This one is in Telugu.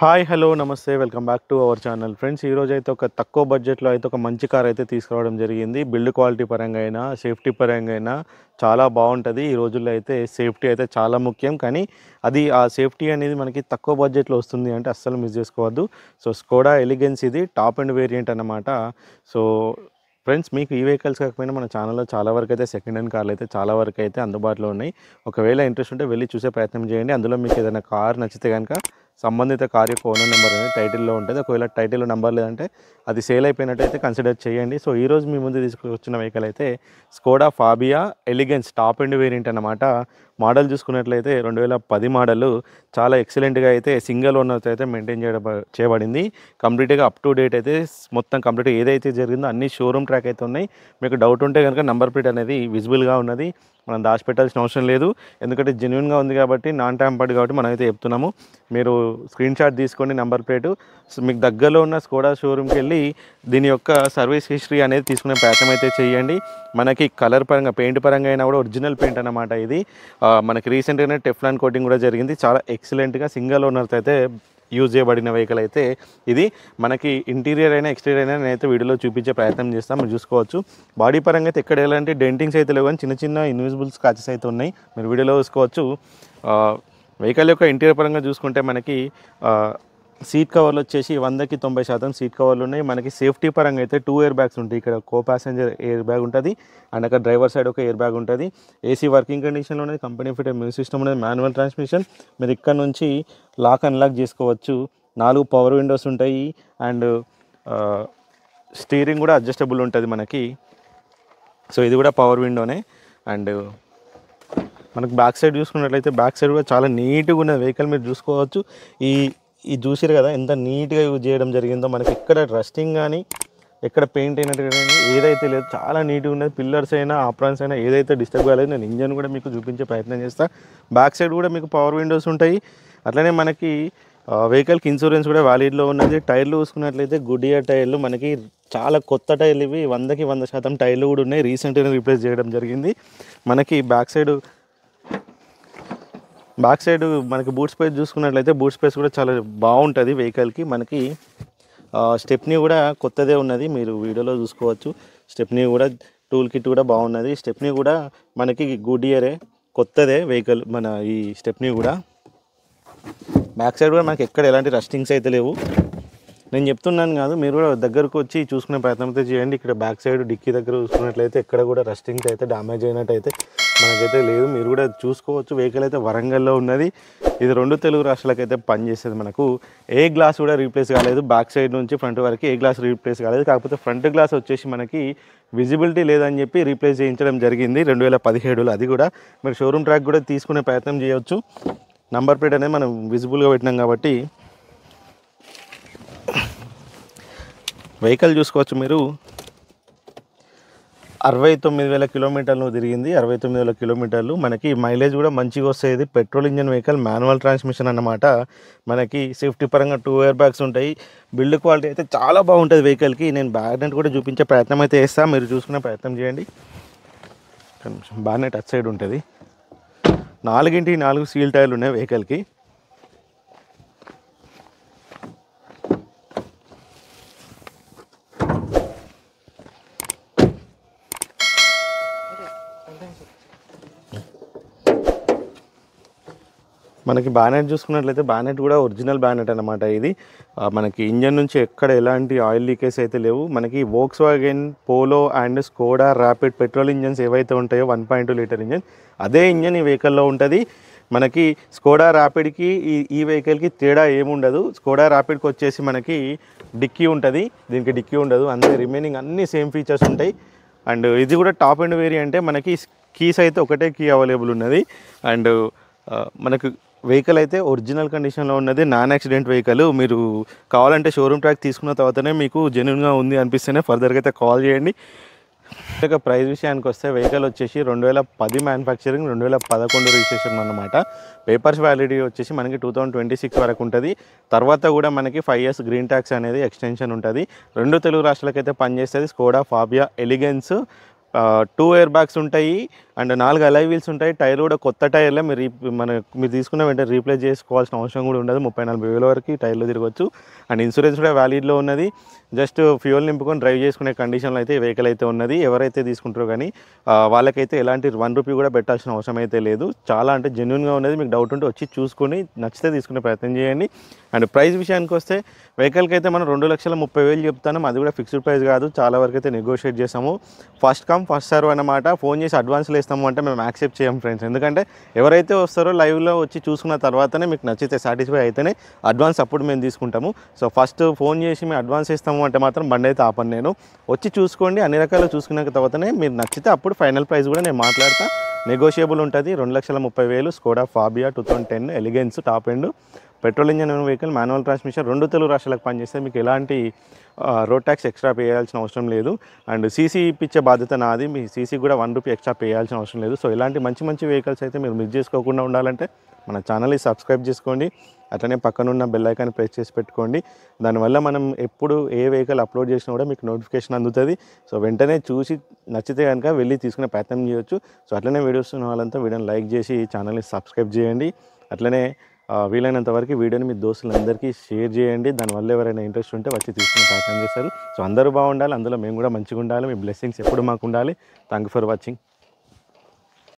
హాయ్ హలో నమస్తే welcome back to our channel friends. ఈరోజు అయితే ఒక తక్కువ బడ్జెట్లో అయితే ఒక మంచి కార్ అయితే తీసుకురావడం జరిగింది. బిల్డ్ క్వాలిటీ పరంగా అయినా సేఫ్టీ పరంగా అయినా చాలా బాగుంటుంది. ఈ రోజుల్లో అయితే సేఫ్టీ అయితే చాలా ముఖ్యం, కానీ అది ఆ సేఫ్టీ అనేది మనకి తక్కువ బడ్జెట్లో వస్తుంది అంటే అస్సలు మిస్ చేసుకోవద్దు. సో స్కోడా ఎలిగెన్స్ ఇది టాప్ అండ్ వేరియంట్ అన్నమాట. సో ఫ్రెండ్స్, మీకు ఈ వెహికల్స్ కాకపోయినా మన ఛానల్లో చాలా వరకు అయితే సెకండ్ హ్యాండ్ కార్లు అయితే చాలా వరకు అయితే అందుబాటులో ఉన్నాయి. ఒకవేళ ఇంట్రెస్ట్ ఉంటే వెళ్ళి చూసే ప్రయత్నం చేయండి. అందులో మీకు ఏదైనా కార్ నచ్చితే కనుక సంబంధిత కార్ యొక్క ఓనర్ నెంబర్ అనేది టైటిల్లో ఉంటుంది. ఒకవేళ టైటిల్లో నెంబర్ లేదంటే అది సేల్ అయిపోయినట్టయితే కన్సిడర్ చేయండి. సో ఈరోజు మీ ముందు తీసుకొచ్చిన వెహికల్ అయితే Skoda Fabia elegance top and variant అన్నమాట. మోడల్ చూసుకున్నట్లయితే 2010 మోడల్. చాలా ఎక్సలెంట్గా అయితే సింగిల్ ఓనర్తో అయితే మెయింటైన్ చేయబడింది. కంప్లీట్గా అప్ టు డేట్ అయితే మొత్తం కంప్లీట్గా ఏదైతే జరిగిందో అన్ని షోరూమ్ ట్రాక్ అయితే ఉన్నాయి. మీకు డౌట్ ఉంటే కనుక నంబర్ ప్లేట్ అనేది విజిబుల్గా ఉన్నది, మనం దాచిపెట్టాల్సిన అవసరం లేదు. ఎందుకంటే జెన్యున్గా ఉంది కాబట్టి, నాన్ ట్యాంపర్డ్ కాబట్టి మనం అయితే చెప్తున్నాము. మీరు స్క్రీన్ షాట్ తీసుకోండి నంబర్ ప్లేటు. మీకు దగ్గరలో ఉన్న స్కోడా షోరూమ్కి వెళ్ళి దీని యొక్క సర్వీస్ హిస్టరీ అనేది తీసుకునే ప్రయత్నం అయితే చేయండి. మనకి కలర్ పరంగా పెయింట్ పరంగా అయినా కూడా ఒరిజినల్ పెయింట్ అన్నమాట ఇది. మనకి రీసెంట్గానే టెఫ్లాన్ కోటింగ్ కూడా జరిగింది. చాలా ఎక్సలెంట్గా సింగిల్ ఓనర్తో అయితే యూజ్ చేయబడిన వెహికల్ అయితే ఇది. మనకి ఇంటీరియర్ అయినా ఎక్స్టీరియర్ అయినా నేనైతే వీడియోలో చూపించే ప్రయత్నం చేస్తాను, మీరు చూసుకోవచ్చు. బాడీ పరంగా అయితే ఎక్కడ ఎలాంటి డెంటింగ్స్ అయితే లేవు, కానీ చిన్న చిన్న ఇన్విజిబుల్ స్క్రాచెస్ అయితే ఉన్నాయి, మీరు వీడియోలో చూసుకోవచ్చు. వెహికల్ యొక్క ఇంటీరియర్ పరంగా చూసుకుంటే మనకి సీట్ కవర్లు వచ్చేసి 100కి 90% సీట్ కవర్లు ఉన్నాయి. మనకి సేఫ్టీ పరంగా అయితే 2 ఎయిర్ బ్యాగ్స్ ఉంటాయి. ఇక్కడ కో ప్యాసింజర్ ఎయిర్ బ్యాగ్ ఉంటుంది అండ్ అక్కడ డ్రైవర్ సైడ్ ఒక ఎయిర్ బ్యాగ్ ఉంటుంది. ఏసీ వర్కింగ్ కండిషన్లో ఉన్నది, కంపెనీ ఫిట్ మ్యూజిక్ సిస్టమ్ అనేది, మాన్యువల్ ట్రాన్స్మిషన్. మీరు ఇక్కడ నుంచి లాక్ అన్లాక్ చేసుకోవచ్చు. 4 పవర్ విండోస్ ఉంటాయి అండ్ స్టీరింగ్ కూడా అడ్జస్టబుల్ ఉంటుంది మనకి. సో ఇది కూడా పవర్ విండోనే. అండ్ మనకు బ్యాక్ సైడ్ చూసుకున్నట్లయితే బ్యాక్ సైడ్ కూడా చాలా నీట్గా ఉన్న వెహికల్ మీరు చూసుకోవచ్చు. ఈ చూసారు కదా ఎంత నీట్గా యూజ్ చేయడం జరిగిందో. మనకి ఎక్కడ రస్టింగ్ కానీ ఎక్కడ పెయింట్ అయినట్టు కానీ ఏదైతే లేదు, చాలా నీట్గా ఉన్నది. పిల్లర్స్ అయినా ఆప్రాన్స్ అయినా ఏదైతే డిస్టర్బ్ కాలేదు. నేను ఇంజన్ కూడా మీకు చూపించే ప్రయత్నం చేస్తాను. బ్యాక్ సైడ్ కూడా మీకు పవర్ విండోస్ ఉంటాయి. అట్లనే మనకి వెహికల్కి ఇన్సూరెన్స్ కూడా వ్యాలిడ్లో ఉన్నది. టైర్లు చూసుకున్నట్లయితే గుడియా టైర్లు, మనకి చాలా కొత్త టైర్లు ఇవి. 100కి 100% టైర్లు కూడా ఉన్నాయి, రీసెంట్గా రీప్లేస్ చేయడం జరిగింది. మనకి బ్యాక్ సైడ్ మనకి బూట్ స్పేస్ చూసుకున్నట్లయితే బూట్ స్పేస్ కూడా చాలా బాగుంటుంది వెహికల్కి. మనకి స్టెప్నీ కూడా కొత్తదే ఉన్నది, మీరు వీడియోలో చూసుకోవచ్చు. స్టెప్నీ కూడా టూల్ కిట్ కూడా బాగున్నది. స్టెప్నీ కూడా మనకి గుడియరే, కొత్తదే వెహికల్ మన ఈ స్టెప్నీ కూడా. బ్యాక్ సైడ్ కూడా మనకి ఎక్కడ ఎలాంటి రస్టింగ్స్ అయితే లేవు. నేను చెప్తున్నాను కాదు, మీరు కూడా దగ్గరకు వచ్చి చూసుకునే ప్రయత్నం అయితే చేయండి. ఇక్కడ బ్యాక్ సైడ్ డిక్కీ దగ్గర చూసుకున్నట్లయితే ఎక్కడ కూడా రస్టింగ్స్ అయితే డ్యామేజ్ అయినట్టయితే మనకైతే లేదు, మీరు కూడా చూసుకోవచ్చు. వెహికల్ అయితే వరంగల్లో ఉన్నది. ఇది 2 తెలుగు రాష్ట్రాలకైతే పనిచేస్తుంది. మనకు ఏ గ్లాస్ కూడా రీప్లేస్ కాలేదు, బ్యాక్ సైడ్ నుంచి ఫ్రంట్ వరకు ఏ గ్లాస్ రీప్లేస్ కాలేదు. కాకపోతే ఫ్రంట్ గ్లాస్ వచ్చేసి మనకి విజిబిలిటీ లేదని చెప్పి రీప్లేస్ చేయించడం జరిగింది 2017లో. అది కూడా మీరు షోరూమ్ ట్రాక్ కూడా తీసుకునే ప్రయత్నం చేయవచ్చు. నంబర్ ప్లేట్ అనేది మనం విజిబుల్గా పెట్టినాం కాబట్టి వెహికల్ చూసుకోవచ్చు. మీరు 69,000 కిలోమీటర్లు తిరిగింది. 69,000 కిలోమీటర్లు. మనకి మైలేజ్ కూడా మంచిగా వస్తుంది. Petrol engine vehicle, manual transmission అన్నమాట. మనకి సేఫ్టీ పరంగా 2 ఎయిర్ బ్యాగ్స్ ఉంటాయి. బిల్డ్ క్వాలిటీ అయితే చాలా బాగుంటుంది వెహికల్కి. నేను బ్యానెట్ కూడా చూపించే ప్రయత్నం అయితే చేస్తాను, మీరు చూసుకునే ప్రయత్నం చేయండి. బ్యానెట్ అటు సైడ్ ఉంటుంది. 4 సీల్ టైర్లు ఉన్నాయి వెహికల్కి. మనకి బ్యానెట్ చూసుకున్నట్లయితే బ్యానెట్ కూడా ఒరిజినల్ బ్యానెట్ అన్నమాట. ఇది మనకి ఇంజన్ నుంచి ఎక్కడ ఎలాంటి ఆయిల్ లీకేజ్ అయితే లేవు. మనకి Volkswagen polo and Skoda rapid petrol engines ఏవైతే ఉంటాయో 1.2 లీటర్ ఇంజన్, అదే ఇంజన్ ఈ వెహికల్లో ఉంటుంది. మనకి స్కోడా ర్యాపిడ్కి ఈ వెహికల్కి తేడా ఏముండదు. స్కోడా ర్యాపిడ్కి వచ్చేసి మనకి డిక్కీ ఉంటుంది, దీనికి డిక్కీ ఉండదు. అంతే, రిమైనింగ్ అన్ని సేమ్ ఫీచర్స్ ఉంటాయి. అండ్ ఇది కూడా టాప్ అండ్ వేరియంటే. మనకి కీస్ అయితే ఒకటే కీ అవైలబుల్ ఉన్నది. అండ్ మనకు వెహికల్ అయితే ఒరిజినల్ కండిషన్లో ఉన్నది, నాన్ యాక్సిడెంట్ వెహికల్. మీరు కావాలంటే షోరూమ్ ట్రాక్ తీసుకున్న తర్వాతనే మీకు జెన్యున్గా ఉంది అనిపిస్తేనే ఫర్దర్గా అయితే కాల్ చేయండి. ఇక ప్రైస్ విషయానికి వస్తే వెహికల్ వచ్చేసి 2010 మ్యానుఫ్యాక్చరింగ్, 2011 రిజిస్ట్రేషన్ అన్నమాట. పేపర్స్ వ్యాలిడిటీ వచ్చేసి మనకి 2026 వరకు ఉంటుంది. తర్వాత కూడా మనకి 5 years గ్రీన్ ట్యాక్స్ అనేది ఎక్స్టెన్షన్ ఉంటుంది. 2 తెలుగు రాష్ట్రాలకైతే పనిచేస్తుంది Skoda Fabia elegance 2 air bags ఉంటాయి అండ్ 4 అలై వీల్స్ ఉంటాయి. టైర్ కూడా కొత్త టైర్లే. మీరు తీసుకున్న వెంటనే రీప్లేస్ చేసుకోవాల్సిన అవసరం కూడా ఉండదు. 30-40 వేల వరకు టైర్లు తిరగవచ్చు. అండ్ ఇన్సూరెన్స్ కూడా వ్యాలిడ్లో ఉన్నది. జస్ట్ ఫ్యూయల్ నింపుకొని డ్రైవ్ చేసుకునే కండిషన్లో అయితే వెహికల్ అయితే ఉన్నది. ఎవరైతే తీసుకుంటారో కానీ వాళ్ళకైతే ఎలాంటి ₹1 కూడా పెట్టాల్సిన అవసరం అయితే లేదు. చాలా అంటే జెన్యూన్గా ఉన్నది. మీకు డౌట్ ఉంటే వచ్చి చూసుకొని నచ్చితే తీసుకునే ప్రయత్నం చేయండి. అండ్ ప్రైస్ విషయానికి వస్తే వెహికల్కి అయితే మనం 2,30,000 చెప్తాను. అది కూడా ఫిక్స్డ్ ప్రైస్ కాదు, చాలా వరకు అయితే నెగోషియేట్ చేస్తాము. ఫస్ట్ కమ్ ఫస్ట్ సర్వ్ అనమాట. ఫోన్ చేసి అడ్వాన్స్లో ఇస్తాము అంటే మేము యాక్సెప్ట్ చేయం ఫ్రెండ్స్. ఎందుకంటే ఎవరైతే వస్తారో లైవ్లో వచ్చి చూసుకున్న తర్వాతనే మీకు నచ్చితే సాటిస్ఫై అయితేనే అడ్వాన్స్ అప్పుడు మేము తీసుకుంటాము. సో ఫస్ట్ ఫోన్ చేసి మేము అడ్వాన్స్ ఇస్తాము అంటే మాత్రం బండి అయితే ఆపను నేను. వచ్చి చూసుకోండి, అన్ని రకాలు చూసుకున్న తర్వాతనే మీరు నచ్చితే అప్పుడు ఫైనల్ ప్రైస్ కూడా నేను మాట్లాడతా. నెగోషియబుల్ ఉంటుంది. 2,30,000 Skoda Fabia 2010 elegance top end petrol engine vehicle, manual transmission, 2 Telugu రాష్ట్రాలకు పనిచేస్తే మీకు ఎలాంటి రోడ్ ట్యాక్స్ ఎక్స్ట్రా పే చేయాల్సిన అవసరం లేదు. అండ్ సీసీ ఇప్పించే బాధ్యత నాది. మీ సీసీ కూడా ₹1 ఎక్స్ట్రా పే చేయాల్సిన అవసరం లేదు. సో ఇలాంటి మంచి మంచి వెహికల్స్ అయితే మీరు మిస్ చేసుకోకుండా ఉండాలంటే మన ఛానల్ని సబ్స్క్రైబ్ చేసుకోండి. అట్లనే పక్కనున్న బెల్ ఐకాన్ ప్రెస్ చేసి పెట్టుకోండి. దానివల్ల మనం ఎప్పుడు ఏ వెహికల్ అప్లోడ్ చేసినా కూడా మీకు నోటిఫికేషన్ అందుతుంది. సో వెంటనే చూసి నచ్చితే కనుక వెళ్ళి తీసుకునే ప్రయత్నం చేయొచ్చు. సో అట్లనే వీడియోస్ ఉన్న వాళ్ళంతా వీడియోని లైక్ చేసి ఛానల్ని సబ్స్క్రైబ్ చేయండి. అట్లనే వీలైనంత వరకు వీడియోని మీ దోస్తులందరికీ షేర్ చేయండి. దానివల్ల ఎవరైనా ఇంట్రెస్ట్ ఉంటే వచ్చి తీసుకునే ప్రయత్నం చేస్తారు. సో అందరూ బాగుండాలి, అందులో మేము కూడా మంచిగా ఉండాలి. మీ బ్లెస్సింగ్స్ ఎప్పుడు మాకు ఉండాలి. Thank you for watching.